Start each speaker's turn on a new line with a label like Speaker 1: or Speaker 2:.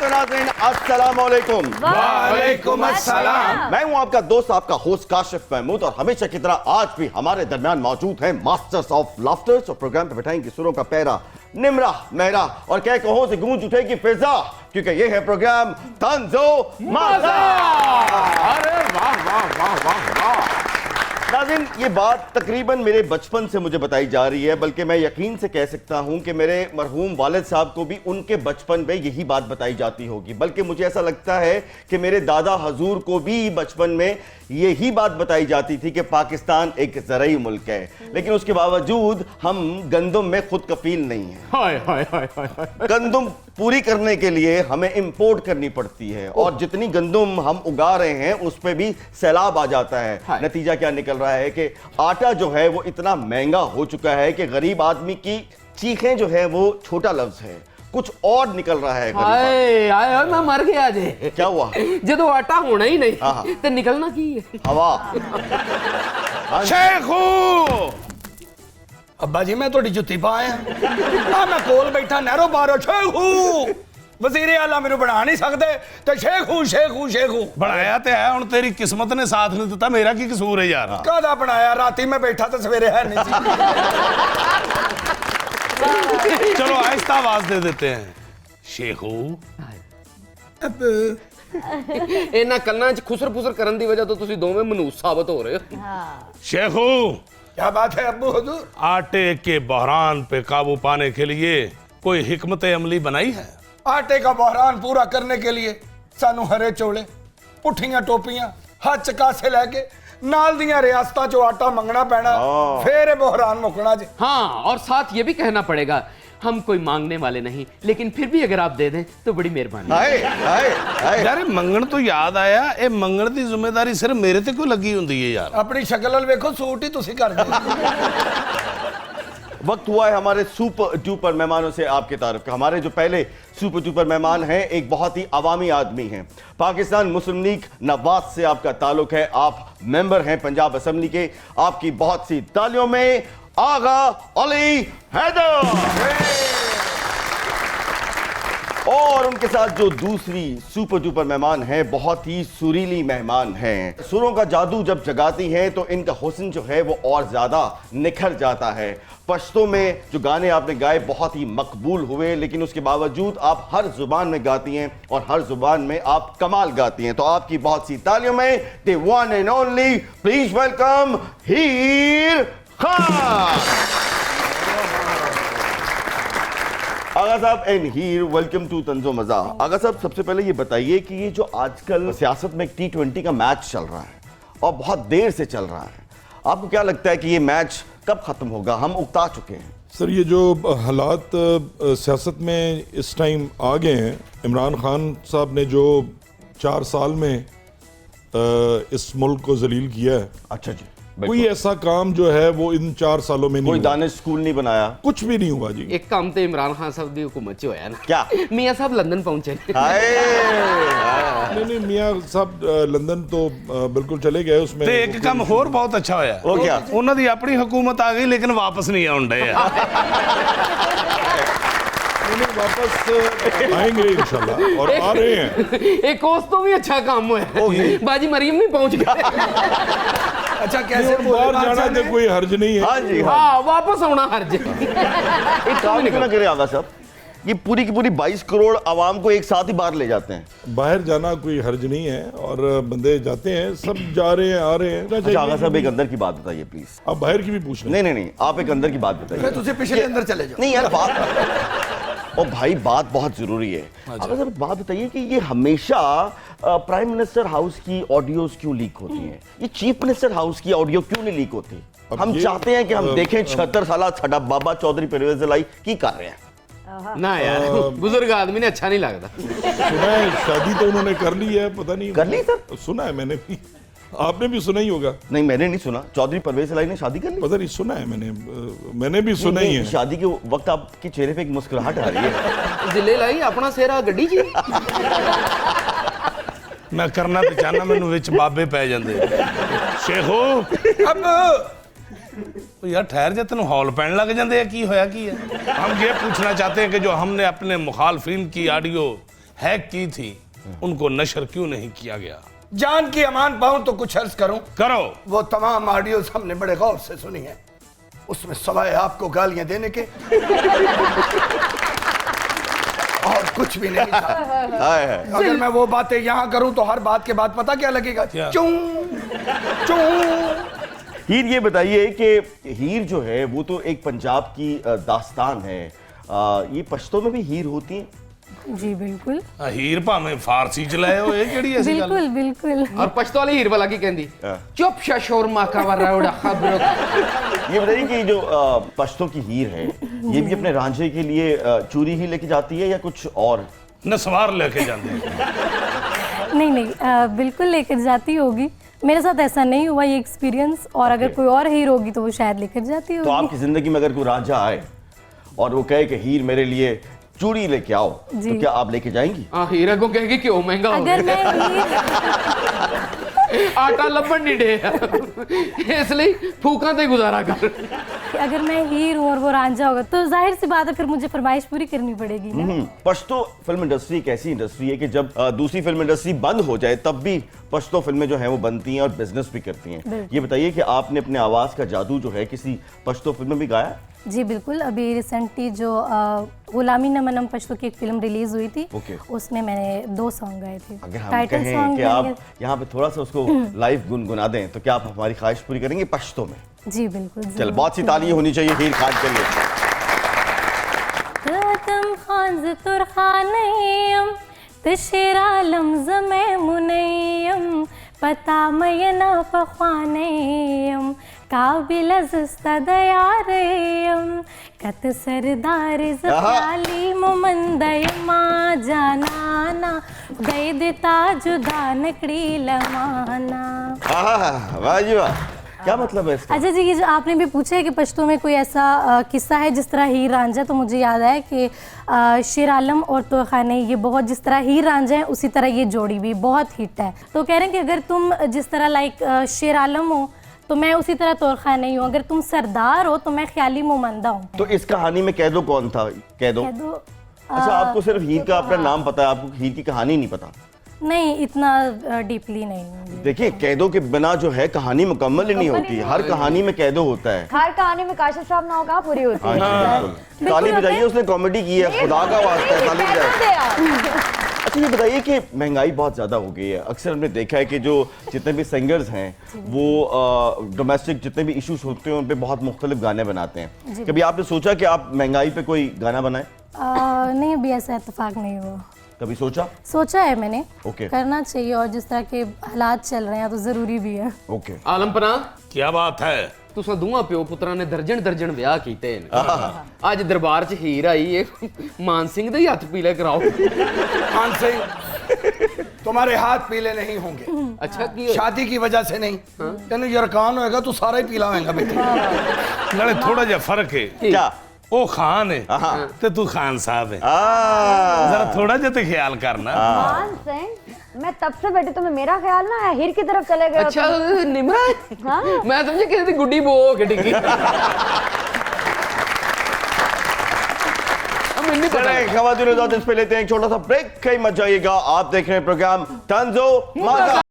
Speaker 1: तो नाज़रीन अस्सलाम वालेकुम।
Speaker 2: वालेकुम अस्सलाम।
Speaker 1: मैं हूं आपका दोस्त, आपका होस्ट काशिफ महमूद, और हमेशा की तरह आज भी हमारे दरमियान मौजूद हैं मास्टर्स ऑफ लाफ्टर। और प्रोग्राम पे बैठाएंगे सुरों का पैरा निमरा मेहरा, और कह कहो से गूंज उठेगी फिजा, क्योंकि ये है प्रोग्राम तंजो मज़ा।
Speaker 2: अरे वाह वाह वाह वाह वाह।
Speaker 1: नाज़रीन, ये बात तकरीबन मेरे बचपन से मुझे बताई जा रही है, बल्कि मैं यकीन से कह सकता हूं कि मेरे मरहूम वालिद साहब को भी उनके बचपन में यही बात बताई जाती होगी। बल्कि मुझे ऐसा लगता है कि मेरे दादा हजूर को भी बचपन में यही बात बताई जाती थी कि पाकिस्तान एक ज़रई मुल्क है, लेकिन उसके बावजूद हम गंदम में खुद कफील नहीं हैं।
Speaker 2: हाय हाय हाय हाय।
Speaker 1: गंदम पूरी करने के लिए हमें इंपोर्ट करनी पड़ती है, और जितनी गंदम हम उगा रहे हैं उस पर भी सैलाब आ जाता है। नतीजा क्या निकल रहा है कि आटा जो है वो इतना महंगा हो चुका है कि गरीब आदमी की चीखें जो है वो छोटा लफ्ज है, कुछ और निकल रहा है।
Speaker 2: हाय हाय, मैं मर गया जे।
Speaker 1: क्या हुआ?
Speaker 2: जो आटा होना ही नहीं तो निकलना की है?
Speaker 1: हवा।
Speaker 3: शेखू अब्बा जी, मैं थोड़ी जुत्ती पाया मैं कोल बैठा नहरों बारो। शेखू वजीर आला मेनू बना नहीं सकते तो शेखू शेखू शेखू
Speaker 4: बनाया तो है, हुण तेरी किस्मत ने साथ नहीं दिता, मेरा की कसूर है यार?
Speaker 3: कादा बनाया? राती मैं बैठा तो सवेरे है नहीं
Speaker 4: चलो आहिस्ता आवाज दे देते हैं। शेखू
Speaker 2: इन्हां कन्नां च खुसर फुसर करन दी वजह तो तुसीं दोवें मनूस साबित हो रहे हो।
Speaker 4: शेखू,
Speaker 3: क्या बात है अब्बू हुजूर?
Speaker 4: आटे के बहरान पे काबू पाने के लिए कोई हिकमत अमली बनाई है?
Speaker 3: आटे का बहरान पूरा करने के लिए सानू हरे चोले, पुठियां टोपियां, हाथ चकासे लेके नाल दियां रियासतां चो आटा मंगना पैना, फिर बहरान मुकना जी।
Speaker 2: हाँ, और साथ ये भी कहना पड़ेगा हम कोई मांगने वाले नहीं, लेकिन फिर भी अगर आप दे दें तो बड़ी मेहरबानी।
Speaker 4: यार मंगण तो याद आया, ये मंगण की जिम्मेदारी सिर्फ मेरे ते क्यों लगी हुंदी है यार?
Speaker 3: अपनी शक्ल वाल वेखो, सूट ही तुसी कर दे।
Speaker 1: वक्त हुआ है हमारे सुपर डुपर मेहमानों से आपके तारुफ का। हमारे जो पहले सुपर डुपर मेहमान हैं एक बहुत ही अवामी आदमी हैं। पाकिस्तान मुस्लिम लीग नवाज से आपका ताल्लुक है, आप मेंबर हैं पंजाब असेंबली के। आपकी बहुत सी तालियों में आगा अली हैदर। और उनके साथ जो दूसरी सुपर डुपर मेहमान हैं, बहुत ही सुरीली मेहमान हैं। सुरों का जादू जब जगाती हैं तो इनका हुस्न जो है वो और ज्यादा निखर जाता है। पश्तो में जो गाने आपने गाए बहुत ही मकबूल हुए, लेकिन उसके बावजूद आप हर जुबान में गाती हैं और हर जुबान में आप कमाल गाती हैं। तो आपकी बहुत सी तालियों में the one and only, please welcome Heer Khan. Agha Sahab and Heer, welcome to तंजो मज़ा। आगा साहब, सबसे पहले ये बताइए कि ये जो आजकल सियासत में T20 का मैच चल रहा है और बहुत देर से चल रहा है, आपको क्या लगता है कि ये मैच कब खत्म होगा? हम उकता चुके हैं
Speaker 5: सर। ये जो हालात सियासत में इस टाइम आ गए हैं, इमरान खान साहब ने जो 4 साल में इस मुल्क को जलील किया है।
Speaker 1: अच्छा जी,
Speaker 5: कोई ऐसा काम जो है वो इन 4 सालों में नहीं
Speaker 1: कोई
Speaker 5: हुआ।
Speaker 1: दानिश स्कूल नहीं बनाया,
Speaker 5: कुछ भी नहीं हुआ जी।
Speaker 2: एक काम तो इमरान खान साहब की हुकूमत च होया ना।
Speaker 1: क्या?
Speaker 2: मियां साहब लंदन पहुंचे।
Speaker 5: नहीं मियाँ साहब लंदन तो बिल्कुल चले गए। उसमें
Speaker 4: ते एक काम होर बहुत अच्छा होया।
Speaker 1: वो क्या?
Speaker 4: उन्हां दी अपनी हुकूमत आ गई लेकिन वापस नहीं आउण डे।
Speaker 5: वापस आएंगे इंशाल्लाह, और आ रहे हैं।
Speaker 2: एक कोस तो भी अच्छा काम हुआ है, बाजी मरियम नहीं पहुंच गए।
Speaker 3: अच्छा, कैसे
Speaker 5: बाहर जाना तो कोई हर्ज नहीं है।
Speaker 1: हाँ जी,
Speaker 2: हाँ, वापस आना हर्ज।
Speaker 1: एक काम क्यों ना करे आगा साहब, ये पूरी की पूरी 22 करोड़ आवाम को एक साथ ही बाहर ले जाते हैं।
Speaker 5: बाहर जाना कोई हर्ज नहीं है, और बंदे जाते हैं, सब जा रहे हैं आ रहे हैं।
Speaker 1: अच्छा आगा साहब, एक अंदर की बात बताइए प्लीज।
Speaker 5: आप बाहर की भी पूछ रहे हैं?
Speaker 1: नहीं, आप एक अंदर की बात बताइए।
Speaker 3: तुझे पिछले अंदर चले जाओ।
Speaker 1: नहीं यार, बात और भाई बात बहुत जरूरी है। अब सर बात बताइए कि ये हमेशा प्राइम मिनिस्टर हाउस की ऑडियोज क्यों लीक होती हैं? ये चीफ मिनिस्टर हाउस की ऑडियो क्यों नहीं लीक होती? हम चाहते हैं कि हम देखें 76 साल छड़ा बाबा चौधरी परवेज लाई की कर रहे हैं
Speaker 2: ना यार, बुजुर्ग आदमी ने अच्छा नहीं लगता।
Speaker 5: सुना है शादी तो उन्होंने कर ली है, पता नहीं
Speaker 1: कर ली सर?
Speaker 5: सुना है मैंने भी, आपने भी सुना ही होगा।
Speaker 1: नहीं मैंने नहीं सुना, चौधरी परवेज लाई ने शादी कर ली।
Speaker 5: पता नहीं, सुना है मैंने भी सुना ही है।
Speaker 1: शादी के वक्त आपके चेहरे पे एक मुस्कुराहट आ रही है।
Speaker 2: जिले लाई अपना सेरा गड्डी जी।
Speaker 4: मैं करना तो चाहना, मैनू विच बाबे पै जांदे। शेखो
Speaker 3: अब
Speaker 4: यार ठहर जा, तेन हॉल पैन लग जाते हैं, की होया की है? हम ये पूछना चाहते हैं कि जो हमने अपने मुखालफिन की ऑडियो हैक की थी उनको नशर क्यों नहीं किया गया?
Speaker 3: जान की अमान पाऊं तो कुछ अर्ज करूं।
Speaker 4: करो।
Speaker 3: वो तमाम ऑडियोज हमने बड़े गौर से सुनी है, उसमें सवाए आपको गालियां देने के और कुछ भी नहीं था।
Speaker 1: हाय हाय।
Speaker 3: अगर मैं वो बातें यहां करूं तो हर बात के बाद पता क्या लगेगा?
Speaker 4: क्या?
Speaker 3: चूं चूं।
Speaker 1: हीर, ये बताइए कि हीर जो है वो तो एक पंजाब की दास्तान है, ये पश्तो में भी हीर होती है?
Speaker 6: जी बिल्कुल
Speaker 4: हीर भावें फारसी च लाए हो, ये केड़ी ऐसी गल?
Speaker 6: बिल्कुल बिल्कुल।
Speaker 2: और पछतो वाली हीर वाला की कहंदी चुप शोर माका वरा उड़ा खबरों।
Speaker 1: ये बताइए कि जो पश्तो की हीर है ये भी अपने रांझे के लिए चूरी ही लेके जाती है या कुछ और?
Speaker 4: नसवार लेके जाते हैं।
Speaker 6: नहीं नहीं बिल्कुल लेकर जाती होगी, मेरे साथ ऐसा नहीं हुआ ये एक्सपीरियंस, और अगर कोई और हीर होगी तो वो शायद लेकर जाती
Speaker 1: तो
Speaker 6: होगी।
Speaker 1: आपकी जिंदगी में अगर कोई रांझा आए और वो कहे कि हीर मेरे लिए चूड़ी लेके आओ, तो
Speaker 6: जी।
Speaker 1: क्या आप लेके जाएंगी?
Speaker 2: हीरा को कहेगी क्यों महंगा हो
Speaker 6: अगर
Speaker 2: गया,
Speaker 6: मैं
Speaker 2: आटा लभन नहीं डे इसलिए फूका ते गुजारा कर।
Speaker 6: अगर मैं हीर हूँ और वो रांझा होगा तो जाहिर सी बात है फिर मुझे फरमाइश पूरी करनी पड़ेगी ना।
Speaker 1: पश्तो फिल्म इंडस्ट्री एक ऐसी इंडस्ट्री है कि जब दूसरी फिल्म इंडस्ट्री बंद हो जाए तब भी पश्तो फिल्में जो हैं वो बनती हैं और बिजनेस भी करती हैं।
Speaker 6: बिल्कुल।
Speaker 1: ये बताइए कि आपने अपने आवाज का जादू जो है किसी पश्तो फिल्म में भी गाया?
Speaker 6: जी बिल्कुल, अभी रिसेंटली जो गुलामी न मनम पश्तो की एक फिल्म रिलीज हुई थी,
Speaker 1: ओके।
Speaker 6: उसमें मैंने 2 सॉन्ग गाए थे।
Speaker 1: अगर हम
Speaker 6: टाइटल
Speaker 1: कहें
Speaker 6: सॉन्ग
Speaker 1: कि आप यहाँ पे थोड़ा सा उसको लाइव गुनगुना दें तो क्या आप हमारी ख्वाहिश पूरी करेंगे पश्तो में?
Speaker 6: जी बिल्कुल।
Speaker 1: चल,
Speaker 6: जरूर।
Speaker 1: बहुत सी तालियां होनी चाहिए हीर खान के लिए।
Speaker 6: तम खान ज़ुर खानयम तशरालम ज़मे मुनयम पता मयना पख्वानयम काबिल ज़स्तदयारयम कत सरदार ज़खाली मुमंदयमा जानाना गए देता जुदा नकड़ी लमाना।
Speaker 1: वाह जी वाह, क्या मतलब है इसका?
Speaker 6: अच्छा जी, ये जो आपने भी पूछा है कि पश्तो में कोई ऐसा किस्सा है जिस तरह हीर रांझा, तो मुझे याद है कि शेर आलम और तोखाने ये बहुत, जिस तरह हीर रांझा है उसी तरह ये जोड़ी भी बहुत हिट है। तो कह रहे हैं कि अगर तुम जिस तरह लाइक शेर आलम हो तो मैं उसी तरह तोरखाने ही हूँ, अगर तुम सरदार हो तो मैं ख्याली मुमंदा हूँ।
Speaker 1: तो इस कहानी में कैदो कौन था? कैदो?
Speaker 6: कह दो
Speaker 1: अच्छा, आपको सिर्फ हीर का अपना नाम पता है, आपको हीर की कहानी नहीं पता?
Speaker 6: नहीं, इतना डीपली नहीं।
Speaker 1: देखिए, कैदो के बिना जो है कहानी मुकम्मल ही नहीं होती, हर कहानी में कैदो होता है।
Speaker 7: हर कहानी में काशिफ साहब ना हो कहाँ पूरी होती है।
Speaker 1: बिल्कुल। ताली बजाइए, उसने कॉमेडी की है, खुदा का वास्ता है, ताली बजाइए। अच्छा, ये बताइए कि महंगाई बहुत ज़्यादा हो गई है, अक्सर हमने देखा है कि जो जितने भी सिंगर्स हैं वो डोमेस्टिक जितने भी इश्यूज होते हैं उन पे बहुत मुख्तलिफ गाने बनाते हैं। कभी आपने सोचा कि आप महंगाई पे कोई गाना बनाएं?
Speaker 6: नहीं, अभी ऐसा इत्तेफाक नहीं हुआ।
Speaker 1: कभी सोचा?
Speaker 6: सोचा है मैंने,
Speaker 1: ओके।
Speaker 6: करना चाहिए, और जिस तरह के हालात चल रहे हैं तो ज़रूरी भी है।
Speaker 1: ओके।
Speaker 2: आलमपना
Speaker 4: क्या बात है?
Speaker 2: तुसा दूआ प्यो पुत्रा ने दर्जन दर्जन ब्याह कीते हैं। आज दरबार च हीर आई है, मान सिंह दे हथ पीले कराओ।
Speaker 3: मान सिंह, तुम्हारे हाथ पीले नहीं होंगे।
Speaker 2: अच्छा, की
Speaker 3: शादी की वजह से नहीं, तेन यरकान होएगा तो सारा ही पीला होएगा बेटा।
Speaker 4: नाले थोड़ा जा फर्क है,
Speaker 1: क्या?
Speaker 4: वो खान है ते तू खान साहब है, जरा थोड़ा जा तो ख्याल करना।
Speaker 7: मान सिंह, मैं तब से बैठी, तुम्हें मेरा ख्याल ना है, हीर की तरफ चले गए हो
Speaker 2: अच्छा
Speaker 7: तुम।
Speaker 2: निमरत,
Speaker 7: हाँ?
Speaker 2: मैं समझे किसी दी गुड्डी बो के डिगी।
Speaker 1: खवातीन इस पे लेते हैं एक छोटा सा ब्रेक, कहीं मत जाइएगा। आप देख रहे हैं प्रोग्राम तंजो माज़ा।